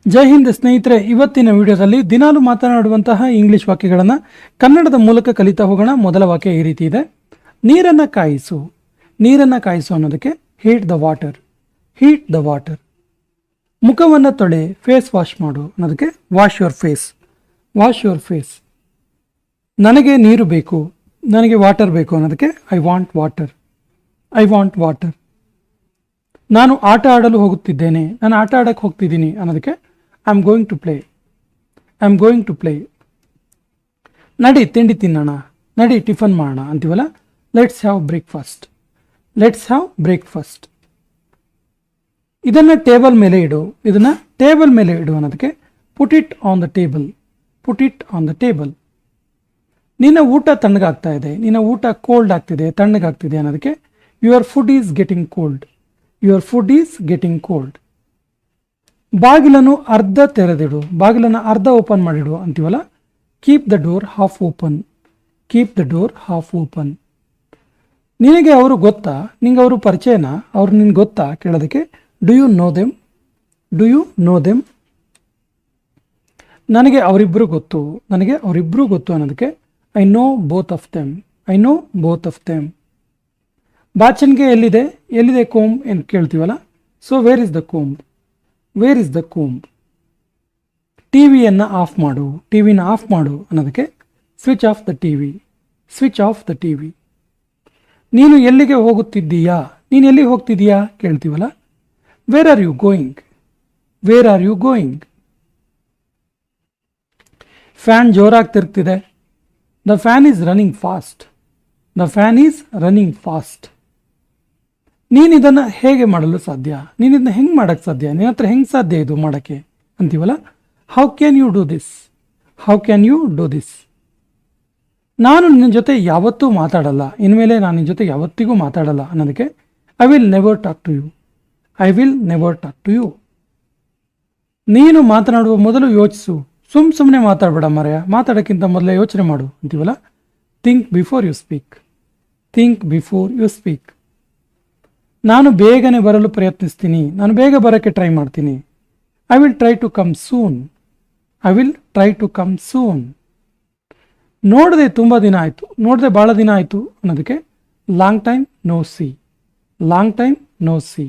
ಜೈ ಹಿಂದ್ ಸ್ನೇಹಿತರೆ, ಇವತ್ತಿನ ವಿಡಿಯೋದಲ್ಲಿ ದಿನಾಲು ಮಾತನಾಡುವಂತಹ ಇಂಗ್ಲಿಷ್ ವಾಕ್ಯಗಳನ್ನು ಕನ್ನಡದ ಮೂಲಕ ಕಲಿತಾ ಹೋಗೋಣ. ಮೊದಲ ವಾಕ್ಯ ಈ ರೀತಿ ಇದೆ: ನೀರನ್ನು ಕಾಯಿಸು. ನೀರನ್ನು ಕಾಯಿಸು ಅನ್ನೋದಕ್ಕೆ heat the water, heat the water. ಮುಖವನ್ನು ತೊಳೆ, ಫೇಸ್ ವಾಶ್ ಮಾಡು ಅನ್ನೋದಕ್ಕೆ wash your face, wash your face. ನನಗೆ ನೀರು ಬೇಕು, ನನಗೆ ವಾಟರ್ ಬೇಕು ಅನ್ನೋದಕ್ಕೆ I want water, I want water. ನಾನು ಆಟ ಆಡಲು ಹೋಗುತ್ತಿದ್ದೇನೆ, ನಾನು ಆಟ ಆಡಕ್ಕೆ ಹೋಗ್ತಿದ್ದೀನಿ ಅನ್ನೋದಕ್ಕೆ I am going to play, I am going to play. ನಡಿ ತಿಂಡಿ ತಿನ್ನೋಣ, ನಡಿ ಟಿಫನ್ ಮಾಡೋಣ ಅಂತೀವಲ್ಲ, let's have breakfast, let's have breakfast. ಇದನ್ನು ಟೇಬಲ್ ಮೇಲೆ ಇಡು, ಇದನ್ನು ಟೇಬಲ್ ಮೇಲೆ ಇಡು ಅನ್ನೋದಕ್ಕೆ put it on the table, put it on the table. ನಿನ್ನ ಊಟ ತಣ್ಣಗಾಗ್ತಾ ಇದೆ, ನಿನ್ನ ಊಟ ಕೋಲ್ಡ್ ಆಗ್ತಿದೆ, ತಣ್ಣಗಾಗ್ತಿದೆ ಅನ್ನೋದಕ್ಕೆ your food is getting cold, your food is getting cold. ಬಾಗಿಲನ್ನು ಅರ್ಧ ತೆರೆದಿಡು, ಬಾಗಿಲನ್ನು ಅರ್ಧ ಓಪನ್ ಮಾಡಿಡು ಅಂತೀವಲ್ಲ, keep the door half open, keep the door half open. ನಿನಗೆ ಅವರು ಗೊತ್ತಾ, ನಿಂಗೆ ಅವರು ಪರಿಚಯನ, ಅವ್ರು ನಿನ್ಗೆ ಗೊತ್ತಾ ಕೇಳೋದಕ್ಕೆ do you know them, do you know them. ನನಗೆ ಅವರಿಬ್ಬರು ಗೊತ್ತು, ನನಗೆ ಅವರಿಬ್ಬರು ಗೊತ್ತು ಅನ್ನೋದಕ್ಕೆ I know both of them, I know both of them. ಬಾಚಣಿಗೆ ಎಲ್ಲಿದೆ, ಎಲ್ಲಿದೆ ಕೋಂಬ್ ಎಂದು ಕೇಳ್ತೀವಲ್ಲ, so where is the comb, where is the comb. ಟಿವಿಯನ್ನು ಆಫ್ ಮಾಡು, ಟಿವಿನ ಆಫ್ ಮಾಡು ಅನ್ನೋದಕ್ಕೆ switch off the TV, switch off the TV. ನೀನು ಎಲ್ಲಿಗೆ ಹೋಗುತ್ತಿದ್ದೀಯಾ, ನೀನು ಎಲ್ಲಿಗೆ ಹೋಗ್ತಿದ್ದೀಯಾ ಕೇಳ್ತೀವಲ್ಲ, where are you going, wear are you going. Fan ಜೋರಾಗಿ ತಿರುಗ್ತಿದೆ, the fan is running fast, the fan is running fast. ನೀನು ಇದನ್ನು ಹೇಗೆ ಮಾಡಲು ಸಾಧ್ಯ, ನೀನು ಇದನ್ನ ಹೆಂಗೆ ಮಾಡೋಕ್ಕೆ ಸಾಧ್ಯ, ನಿನ್ನ ಹತ್ರ ಹೆಂಗೆ ಸಾಧ್ಯ ಇದು ಮಾಡೋಕ್ಕೆ ಅಂತೀವಲ್ಲ, how can you do this, how can you do this. ನಾನು ನಿನ್ನ ಜೊತೆ ಯಾವತ್ತೂ ಮಾತಾಡಲ್ಲ, ಇನ್ಮೇಲೆ ನಾನು ನಿನ್ನ ಜೊತೆ ಯಾವತ್ತಿಗೂ ಮಾತಾಡಲ್ಲ ಅನ್ನೋದಕ್ಕೆ I will never talk to you, I will never talk to you. ನೀನು ಮಾತನಾಡುವ ಮೊದಲು ಯೋಚಿಸು, ಸುಮ್ಮನೆ ಮಾತಾಡಬೇಡ ಮರೆಯ, ಮಾತಾಡೋಕ್ಕಿಂತ ಮೊದಲೇ ಯೋಚನೆ ಮಾಡು ಅಂತೀವಲ್ಲ, think before you speak, think before you speak. ನಾನು ಬೇಗನೆ ಬರಲು ಪ್ರಯತ್ನಿಸ್ತೀನಿ, ನಾನು ಬೇಗ ಬರೋಕ್ಕೆ ಟ್ರೈ ಮಾಡ್ತೀನಿ, I will try to come soon, I will try to come soon. ನೋಡದೆ ತುಂಬ ದಿನ ಆಯಿತು, ನೋಡದೆ ಭಾಳ ದಿನ ಆಯಿತು ಅನ್ನೋದಕ್ಕೆ long time no see, long time no see.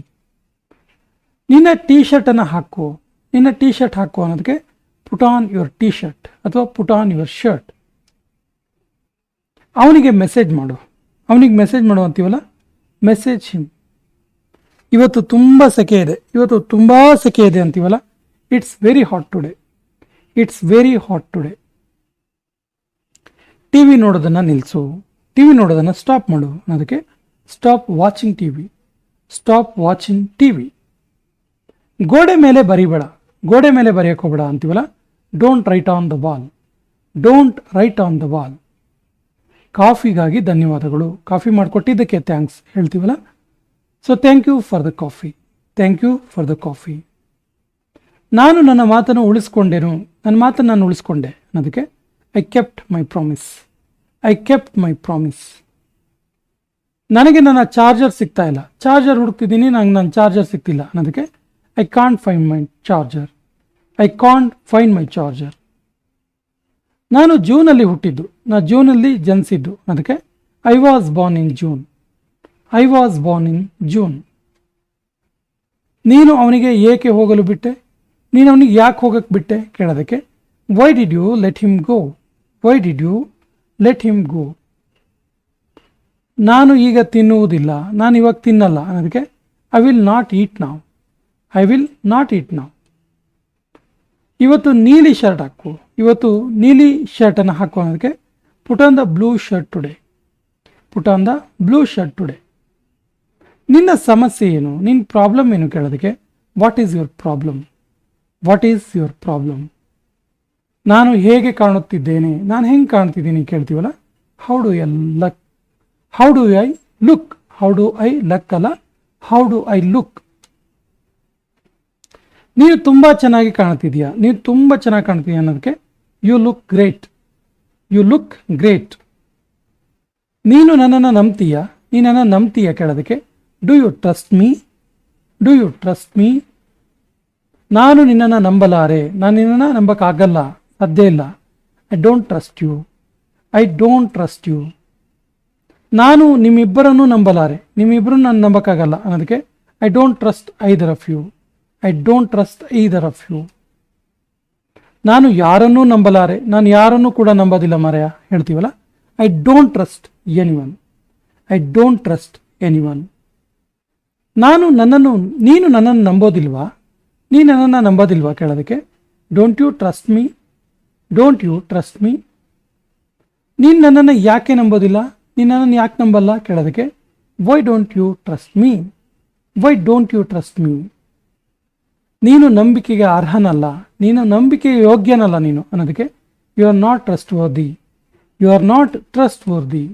ನಿನ್ನ ಟೀ ಶರ್ಟನ್ನು ಹಾಕು, ನಿನ್ನ ಟೀ ಶರ್ಟ್ ಹಾಕು ಅನ್ನೋದಕ್ಕೆ put on your T shirt ಅಥವಾ ಪುಟ್ ಆನ್ ಯುವರ್ ಶರ್ಟ್. ಅವನಿಗೆ ಮೆಸೇಜ್ ಮಾಡು, ಅವನಿಗೆ ಮೆಸೇಜ್ ಮಾಡು ಅಂತೀವಲ್ಲ, ಮೆಸೇಜ್ ಹಿಮ್. ಇವತ್ತು ತುಂಬ ಸೆಕೆ ಇದೆ, ಇವತ್ತು ತುಂಬ ಸೆಕೆ ಇದೆ ಅಂತೀವಲ್ಲ, it's very hot today, it's very hot today. T V ನೋಡೋದನ್ನು ನಿಲ್ಲಿಸು, ಟಿ ವಿ ನೋಡೋದನ್ನು ಸ್ಟಾಪ್ ಮಾಡು ಅನ್ನೋದಕ್ಕೆ stop watching T V, stop watching T V. ಗೋಡೆ ಮೇಲೆ ಬರಿಬೇಡ, ಗೋಡೆ ಮೇಲೆ ಬರೆಯೋಕೆ ಹೋಗಬೇಡ ಅಂತೀವಲ್ಲ, don't write on the wall, don't write on the wall. ಕಾಫಿಗಾಗಿ ಧನ್ಯವಾದಗಳು, ಕಾಫಿ ಮಾಡಿಕೊಟ್ಟಿದ್ದಕ್ಕೆ ಥ್ಯಾಂಕ್ಸ್ ಹೇಳ್ತೀವಲ್ಲ, so thank you for the coffee, thank you for the coffee. ನಾನು ನನ್ನ ಮಾತನ್ನು ಉಳಿಸ್ಕೊಂಡೆನು, ನನ್ನ ಮಾತನ್ನು ನಾನು ಉಳಿಸ್ಕೊಂಡೆ ಅನ್ನೋದಕ್ಕೆ I kept my promise, I kept my promise. ನನಗೆ ನನ್ನ ಚಾರ್ಜರ್ ಸಿಗ್ತಾ ಇಲ್ಲ, ಚಾರ್ಜರ್ ಹುಡುಕ್ತಿದ್ದೀನಿ, ನಂಗೆ ನನ್ನ ಚಾರ್ಜರ್ ಸಿಗ್ತಿಲ್ಲ ಅನ್ನೋದಕ್ಕೆ I can't find my charger, I can't find my charger. ನಾನು ಜೂನಲ್ಲಿ ಹುಟ್ಟಿದ್ದು, ನಾನು ಜೂನಲ್ಲಿ ಜನಿಸಿದ್ದು ಅನ್ನೋದಕ್ಕೆ I was born in June, I was born in June. ನೀನು ಅವನಿಗೆ ಏಕೆ ಹೋಗಲು ಬಿಟ್ಟೆ, ನೀನು ಅವನಿಗೆ ಯಾಕೆ ಹೋಗಕ್ಕೆ ಬಿಟ್ಟೆ ಕೇಳೋದಕ್ಕೆ why did you let him go, why did you let him go. ನಾನು ಈಗ ತಿನ್ನುವುದಿಲ್ಲ, ನಾನು ಇವಾಗ ತಿನ್ನಲ್ಲ ಅನ್ನೋದಕ್ಕೆ ಐ ವಿಲ್ ನಾಟ್ ಈಟ್ ನಾವ್, ಐ ವಿಲ್ ನಾಟ್ ಈಟ್ ನಾವ್. ಇವತ್ತು ನೀಲಿ ಶರ್ಟ್ ಹಾಕು, ಇವತ್ತು ನೀಲಿ ಶರ್ಟನ್ನು ಹಾಕು ಅನ್ನೋದಕ್ಕೆ put on the blue shirt today, put on the blue shirt today. ನಿನ್ನ ಸಮಸ್ಯೆ ಏನು, ನಿನ್ನ ಪ್ರಾಬ್ಲಮ್ ಏನು ಕೇಳೋದಕ್ಕೆ what is your problem, what is your problem. ನಾನು ಹೇಗೆ ಕಾಣುತ್ತಿದ್ದೇನೆ, ನಾನು ಹೆಂಗೆ ಕಾಣ್ತಿದ್ದೀನಿ ಕೇಳ್ತೀವಲ್ಲ, how do I luck, how do I look, how do I luck ಅಲ್ಲ, ಹೌ ಡು ಐ ಲುಕ್. ನೀನು ತುಂಬ ಚೆನ್ನಾಗಿ ಕಾಣ್ತಿದೀಯಾ, ನೀವು ತುಂಬ ಚೆನ್ನಾಗಿ ಕಾಣ್ತಿದೀಯ ಅನ್ನೋದಕ್ಕೆ you look great, you look great. ನೀನು ನನ್ನನ್ನು ನಂಬ್ತೀಯಾ, ನೀನು ನನ್ನನ್ನು ನಂಬ್ತೀಯಾ ಕೇಳೋದಕ್ಕೆ do you trust me, do you trust me. ನಾನು ನಿನ್ನನ್ನು ನಂಬಲಾರೆ, ನಾನು ನಿನ್ನನ್ನು ನಂಬಕ್ಕಾಗಲ್ಲ, ಸಾಧ್ಯ ಇಲ್ಲ. I don't trust you, I don't trust you. ನಾನು ನಿಮ್ಮಿಬ್ಬರನ್ನು ನಂಬಲಾರೆ, ನಿಮ್ಮಿಬ್ಬರನ್ನು ನಾನು ನಂಬಕ್ಕಾಗಲ್ಲ ಅನ್ನೋದಕ್ಕೆ I don't trust either of you, I don't trust either of you. ನಾನು ಯಾರನ್ನೂ ನಂಬಲಾರೆ, ನಾನು ಯಾರನ್ನೂ ಕೂಡ ನಂಬೋದಿಲ್ಲ ಮಾರಾಯ ಹೇಳ್ತೀವಲ್ಲ, I don't trust anyone, I don't trust anyone. ನೀನು ನನ್ನನ್ನು ನಂಬೋದಿಲ್ವಾ, ನೀನು ನನ್ನನ್ನು ನಂಬೋದಿಲ್ವಾ ಕೇಳೋದಕ್ಕೆ don't you trust me, don't you trust me. ನೀನು ನನ್ನನ್ನು ಯಾಕೆ ನಂಬೋದಿಲ್ಲ, ನೀನು ನನ್ನನ್ನು ಯಾಕೆ ನಂಬಲ್ಲ ಕೇಳೋದಕ್ಕೆ why don't you trust me, why don't you trust me. ನೀನು ನಂಬಿಕೆಗೆ ಅರ್ಹನಲ್ಲ, ನೀನು ನಂಬಿಕೆಗೆ ಯೋಗ್ಯನಲ್ಲ ನೀನು ಅನ್ನೋದಕ್ಕೆ you are not trustworthy, you are not trustworthy.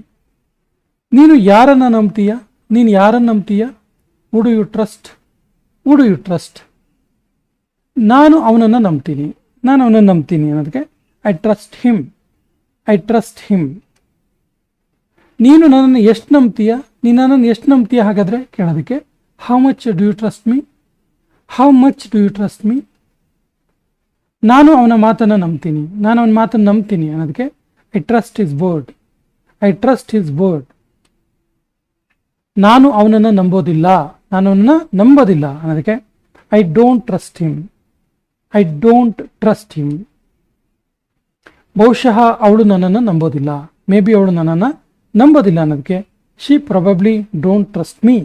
ನೀನು ಯಾರನ್ನು ನಂಬ್ತೀಯ, ನೀನು ಯಾರನ್ನು ನಂಬ್ತೀಯ, who do you trust, who do you trust. ನಾನು ಅವನನ್ನು ನಂಬ್ತೀನಿ, ನಾನು ಅವನನ್ನು ನಂಬ್ತೀನಿ ಅನ್ನೋದಕ್ಕೆ I trust him, I trust him. ನೀನು ನನ್ನನ್ನು ಎಷ್ಟು ನಂಬ್ತೀಯ, ನೀನು ನನ್ನನ್ನು ಎಷ್ಟು ನಂಬ್ತೀಯ ಹಾಗಾದರೆ ಕೇಳೋದಕ್ಕೆ how much do you trust me, how much do you trust me. ನಾನು ಅವನ ಮಾತನ್ನು ನಂಬ್ತೀನಿ, ನಾನು ಅವನ ಮಾತನ್ನು ನಂಬ್ತೀನಿ ಅನ್ನೋದಕ್ಕೆ I trust his word, I trust his word. ನಾನು ಅವನನ್ನು ನಂಬೋದಿಲ್ಲ, ನಾನು ಅವನನ್ನು ನಂಬೋದಿಲ್ಲ ಅನ್ನೋದಕ್ಕೆ I don't trust him, I don't trust him. ಬಹುಶಃ ಅವಳು ನನ್ನನ್ನು ನಂಬೋದಿಲ್ಲ, ಮೇ ಬಿ ಅವಳು ನನ್ನನ್ನು ನಂಬೋದಿಲ್ಲ ಅನ್ನೋದಕ್ಕೆ she probably don't trust me,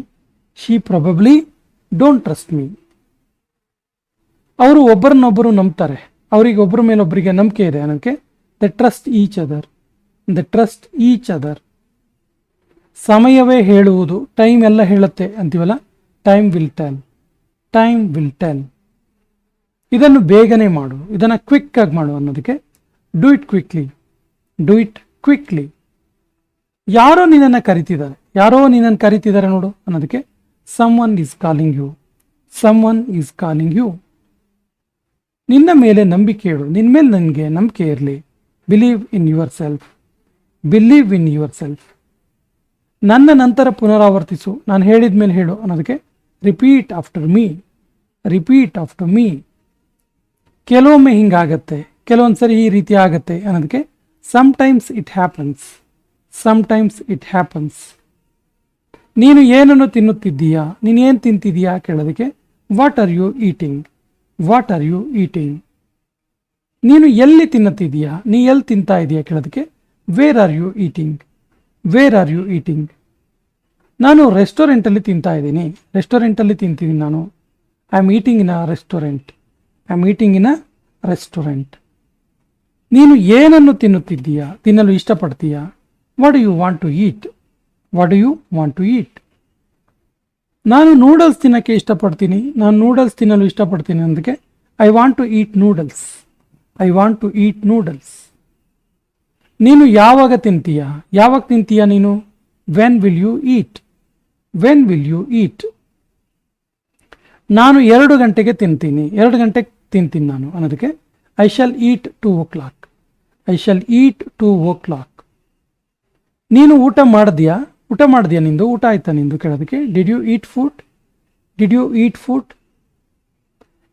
she probably don't trust me. ಅವರು ಒಬ್ಬರನ್ನೊಬ್ಬರು ನಂಬ್ತಾರೆ, ಅವರಿಗೆ ಒಬ್ಬರ ಮೇಲೊಬ್ಬರಿಗೆ ನಂಬಿಕೆ ಇದೆ ಅನ್ನೋದಕ್ಕೆ the trust each other, the trust each other. ಸಮಯವೇ ಹೇಳುವುದು, ಟೈಮ್ ಎಲ್ಲ ಹೇಳುತ್ತೆ ಅಂತೀವಲ್ಲ, time will tell, time will tell. ಇದನ್ನು ಬೇಗನೆ ಮಾಡು, ಇದನ್ನು ಕ್ವಿಕ್ ಆಗಿ ಮಾಡು ಅನ್ನೋದಕ್ಕೆ do it quickly, do it quickly. ಯಾರೋ ನಿನ್ನನ್ನು ಕರಿತಿದ್ದಾರೆ, ಯಾರೋ ನಿನ್ನನ್ನು ಕರಿತಿದ್ದಾರೆ ನೋಡು ಅನ್ನೋದಕ್ಕೆ someone is calling you, some one is calling you. ನಿನ್ನ ಮೇಲೆ ನಂಬಿಕೆ ಇಡು, ನಿನ್ನ ಮೇಲೆ ನನಗೆ ನಂಬಿಕೆ ಇರಲಿ. Believe in yourself, believe in yourself. ನನ್ನ ನಂತರ ಪುನರಾವರ್ತಿಸು, ನಾನು ಹೇಳಿದ ಮೇಲೆ ಹೇಳು ಅನ್ನೋದಕ್ಕೆ repeat after me, repeat after me. ಕೆಲವೊಮ್ಮೆ ಹಿಂಗಾಗತ್ತೆ, ಕೆಲವೊಂದು ಸರಿ ಈ ರೀತಿ ಆಗತ್ತೆ ಅನ್ನೋದಕ್ಕೆ sometimes it happens, sometimes it happens. ನೀನು ಏನನ್ನು ತಿನ್ನುತ್ತಿದ್ದೀಯಾ, ನೀನು ಏನು ತಿಂತಿದ್ದೀಯಾ ಕೇಳೋದಕ್ಕೆ what are you eating, what are you eating. ನೀನು ಎಲ್ಲಿ ತಿನ್ನುತ್ತಿದ್ದೀಯಾ, ನೀ ಎಲ್ಲಿ ತಿಂತಾ ಇದೆಯಾ ಕೇಳೋದಕ್ಕೆ where are you eating, where are you eating. ನಾನು ರೆಸ್ಟೋರೆಂಟಲ್ಲಿ ತಿಂತಾ ಇದ್ದೀನಿ, ರೆಸ್ಟೋರೆಂಟಲ್ಲಿ ತಿಂತಿದ್ದೀನಿ ನಾನು. I am eating in a restaurant, I am eating in a restaurant. ನೀನು ಏನನ್ನು ತಿನ್ನುತ್ತಿದ್ದೀಯಾ, ತಿನ್ನಲು ಇಷ್ಟಪಡ್ತೀಯಾ, what do you want to eat, what do you want to eat. ನಾನು ನೂಡಲ್ಸ್ ತಿನ್ನೋಕ್ಕೆ ಇಷ್ಟಪಡ್ತೀನಿ, ನಾನು ನೂಡಲ್ಸ್ ತಿನ್ನಲು ಇಷ್ಟಪಡ್ತೀನಿ ಅದಕ್ಕೆ I want to eat noodles, I want to eat noodles. ನೀನು ಯಾವಾಗ ತಿಂತೀಯಾ, ಯಾವಾಗ ತಿಂತೀಯಾ ನೀನು, when will you eat, when will you eat. ನಾನು 2 ಗಂಟೆಗೆ ತಿಂತೀನಿ, 2 ಗಂಟೆಗೆ ತಿಂತೀನಿ ನಾನು ಅನ್ನೋದಕ್ಕೆ I shall eat 2 o'clock, I shall eat 2 o'clock. ನೀನು ಊಟ ಮಾಡಿದ್ಯಾ, ಊಟ ಮಾಡಿದ್ಯಾ, ನಿಂದು ಊಟ ಆಯ್ತಾ ನಿಂದು ಕೇಳೋದಕ್ಕೆ did you eat food, did you eat food.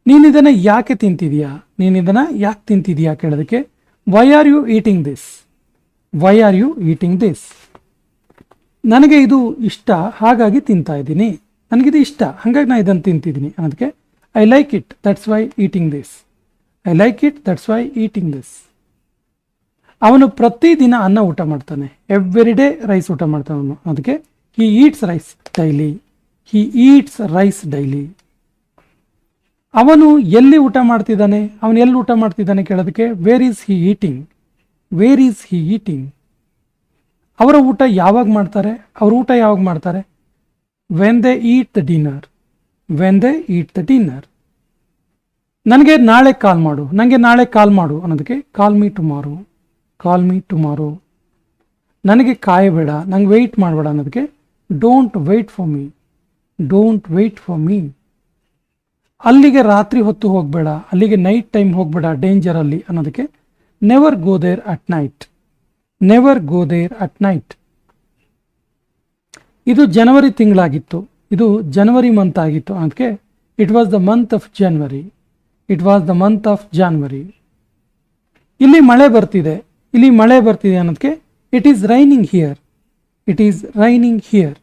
ನೀನು ಇದನ್ನು ಯಾಕೆ ತಿಂತಿದೀಯಾ, ನೀನು ಇದನ್ನು ಯಾಕೆ ತಿಂತಿದೀಯಾ ಕೇಳೋದಕ್ಕೆ why are you eating this, why are you eating this. ನನಗೆ ಇದು ಇಷ್ಟ ಹಾಗಾಗಿ ತಿಂತಾ ಇದ್ದೀನಿ, ನನಗಿದು ಇಷ್ಟ ಹಾಗಾಗಿ ನಾನು ಇದನ್ನು ತಿಂತಿದ್ದೀನಿ ಅನ್ನೋದಕ್ಕೆ I like it that's why eating this, I like it that's why eating this. ಅವನು ಪ್ರತಿದಿನ ಅನ್ನ ಊಟ ಮಾಡ್ತಾನೆ, ಎವ್ರಿ ಡೇ ರೈಸ್ ಊಟ ಮಾಡ್ತಾನೆ ಅವನು, ಅದಕ್ಕೆ ಹಿ ಈಟ್ಸ್ ರೈಸ್ ಡೈಲಿ, ಹಿ ಈಟ್ಸ್ ರೈಸ್ ಡೈಲಿ. ಅವನು ಎಲ್ಲಿ ಊಟ ಮಾಡ್ತಿದ್ದಾನೆ, ಅವನು ಎಲ್ಲಿ ಊಟ ಮಾಡ್ತಿದ್ದಾನೆ ಕೇಳೋದಕ್ಕೆ where is he eating, where is he eating. ಅವರ ಊಟ ಯಾವಾಗ ಮಾಡ್ತಾರೆ, ಅವ್ರ ಊಟ ಯಾವಾಗ ಮಾಡ್ತಾರೆ, when they eat the dinner, when they eat the dinner. ನನಗೆ ನಾಳೆ ಕಾಲ್ ಮಾಡು, ನನಗೆ ನಾಳೆ ಕಾಲ್ ಮಾಡು ಅನ್ನೋದಕ್ಕೆ call me tomorrow, call me tomorrow. ನನಗೆ ಕಾಯಬೇಡ, ನಂಗೆ ವೆಯ್ಟ್ ಮಾಡಬೇಡ ಅನ್ನೋದಕ್ಕೆ don't wait for me, don't wait for me. ಅಲ್ಲಿಗೆ ರಾತ್ರಿ ಹೊತ್ತು ಹೋಗಬೇಡ, ಅಲ್ಲಿಗೆ ನೈಟ್ ಟೈಮ್ ಹೋಗಬೇಡ ಡೇಂಜರಲ್ಲಿ ಅನ್ನೋದಕ್ಕೆ never go there at night, never go there at night. ಇದು ಜನವರಿ ತಿಂಗಳಾಗಿತ್ತು, ಇದು ಜನವರಿ ಮಂತ್ ಆಗಿತ್ತು, ಅದಕ್ಕೆ it was the month of January, it was the month of January. ಇಲ್ಲಿ ಮಳೆ ಬರ್ತಿದೆ, ಇಲ್ಲಿ ಮಳೆ ಬರ್ತಿದೆ ಅನ್ನೋದಕ್ಕೆ it is raining here, it is raining here.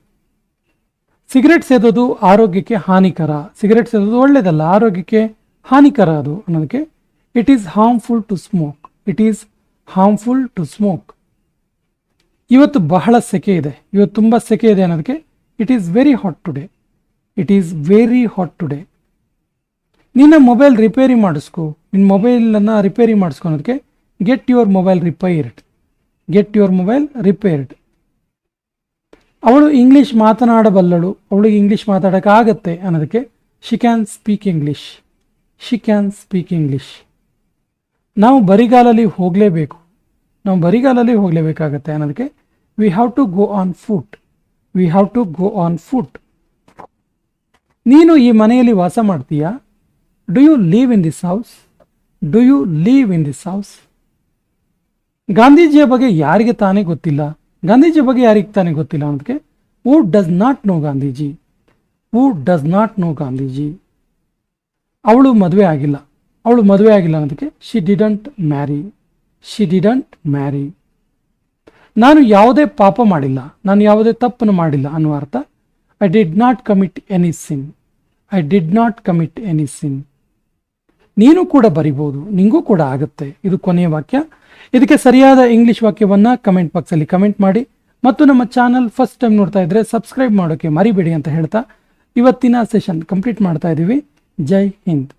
Cigarette ಸೇದೋದು ಆರೋಗ್ಯಕ್ಕೆ ಹಾನಿಕರ, ಸಿಗರೆಟ್ ಸೇದೋದು ಒಳ್ಳೆಯದಲ್ಲ, ಆರೋಗ್ಯಕ್ಕೆ ಹಾನಿಕರ ಅದು ಅನ್ನೋದಕ್ಕೆ it is harmful to smoke, it is harmful to smoke. ಇವತ್ತು ಬಹಳ ಸೆಕೆ ಇದೆ, ಇವತ್ತು ತುಂಬ ಸೆಕೆ ಇದೆ ಅನ್ನೋದಕ್ಕೆ it is very hot today, it is very hot today. ನಿನ್ನ ಮೊಬೈಲ್ ರಿಪೇರಿ ಮಾಡಿಸ್ಕೊ, ನಿನ್ನ ಮೊಬೈಲನ್ನು ರಿಪೇರಿ ಮಾಡಿಸ್ಕೊ ಅನ್ನೋದಕ್ಕೆ get your mobile repaired, get your mobile repaired. ಅವಳು ಇಂಗ್ಲೀಷ್ ಮಾತನಾಡಬಲ್ಲಳು, ಅವಳಿಗೆ ಇಂಗ್ಲೀಷ್ ಮಾತಾಡೋಕ್ಕಾಗತ್ತೆ ಅನ್ನೋದಕ್ಕೆ she can speak English, she can speak English. ನಾವು ಬರಿಗಾಲಲ್ಲಿ ಹೋಗಲೇಬೇಕು, ನಾವು ಬರಿಗಾಲಲ್ಲಿ ಹೋಗಲೇಬೇಕಾಗತ್ತೆ ಅನ್ನೋದಕ್ಕೆ we have to go on foot, we have to go on foot. ನೀನು ಈ ಮನೆಯಲ್ಲಿ ವಾಸ ಮಾಡ್ತೀಯಾ? Do you live in this house, do you live in this house. ಗಾಂಧೀಜಿಯ ಬಗ್ಗೆ ಯಾರಿಗೆ ತಾನೇ ಗೊತ್ತಿಲ್ಲ, ಗಾಂಧೀಜಿ ಬಗ್ಗೆ ಯಾರಿಗೆ ತಾನೇ ಗೊತ್ತಿಲ್ಲ ಅನ್ನೋದಕ್ಕೆ who does not know Gandhiji, who does not know Gandhiji. ಅವಳು ಮದುವೆ ಆಗಿಲ್ಲ, ಅವಳು ಮದುವೆ ಆಗಿಲ್ಲ ಅನ್ನೋದಕ್ಕೆ she didn't marry, she didn't marry. ನಾನು ಯಾವುದೇ ಪಾಪ ಮಾಡಿಲ್ಲ, ನಾನು ಯಾವುದೇ ತಪ್ಪನ್ನು ಮಾಡಿಲ್ಲ ಅನ್ನುವ ಅರ್ಥ I did not commit any sin, I did not commit any sin. ನೀನು ಕೂಡ ಬರಿಬೋದು, ನಿಂಗೂ ಕೂಡ ಆಗುತ್ತೆ. ಇದು ಕೊನೆಯ ವಾಕ್ಯ. ಇದಕ್ಕೆ ಸರಿಯಾದ ಇಂಗ್ಲಿಷ್ ವಾಕ್ಯವನ್ನು ಕಮೆಂಟ್ ಬಾಕ್ಸಲ್ಲಿ ಕಮೆಂಟ್ ಮಾಡಿ ಮತ್ತು ನಮ್ಮ ಚಾನಲ್ ಫಸ್ಟ್ ಟೈಮ್ ನೋಡ್ತಾ ಇದ್ದರೆ ಸಬ್ಸ್ಕ್ರೈಬ್ ಮಾಡೋಕ್ಕೆ ಮರಿಬೇಡಿ ಅಂತ ಹೇಳ್ತಾ ಇವತ್ತಿನ ಸೆಷನ್ ಕಂಪ್ಲೀಟ್ ಮಾಡ್ತಾ ಇದ್ದೀವಿ. ಜೈ ಹಿಂದ್.